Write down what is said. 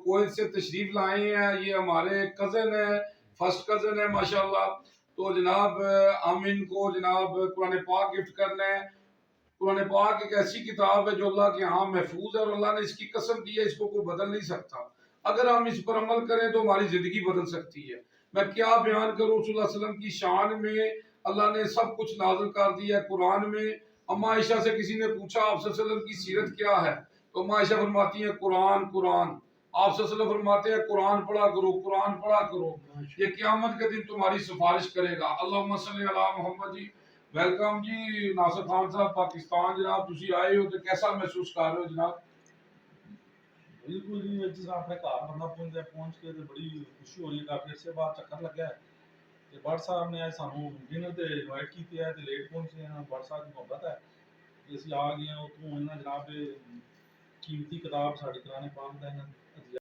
Kuwait سے تشریف لائے ہیں، یہ ہمارے کزن ہیں، فرسٹ کزن ہے ماشاءاللہ. تو جناب ہم ان کو جناب قرآن پاک گفٹ کرنا ہے. قرآن پاک ایک ایسی کتاب ہے جو اللہ کے ہاں محفوظ ہے، اور اللہ نے اس کی قسم دی ہے اس کو کوئی بدل نہیں سکتا. اگر ہم اس پر عمل کریں تو ہماری زندگی بدل سکتی ہے. میں کیا بیان کروں صلی اللہ علیہ وسلم کی شان میں. اللہ نے سب کچھ نازل کر دیا ہے قرآن میں. اما عائشہ سے کسی نے پوچھا آپ صلی اللہ علیہ وسلم کی سیرت کیا ہے، تو اما عائشہ فرماتی ہیں قرآن قرآن. آپ صلی اللہ علیہ وسلم فرماتے ہیں قرآن پڑھا کرو، قرآن پڑھا کرو، یہ قیامت کے دن تمہاری سفارش کرے گا. اللہم صلی علی محمد. جی ویلکم جی ناصر خان صاحب پاکستان. جناب تسی آئے ہو تو کیسا محسوس کر رہے ہو جناب؟ بالکل جی جس اپنے گھر بندہ پہنچ کے بڑی خوشی ہو رہی ہے. کافی عرصے بعد چکر لگا ہے. بٹ صاحب نے سانو ڈنر تے انوائٹ کیتے ہے تے لیٹ پہنچے ہیں. بٹ صاحب کی محبت ہے کہ اسی آ گئے ہیں اتوں. انہاں جناب قیمتی کتاب ساڈی قرآن پاک دا انہاں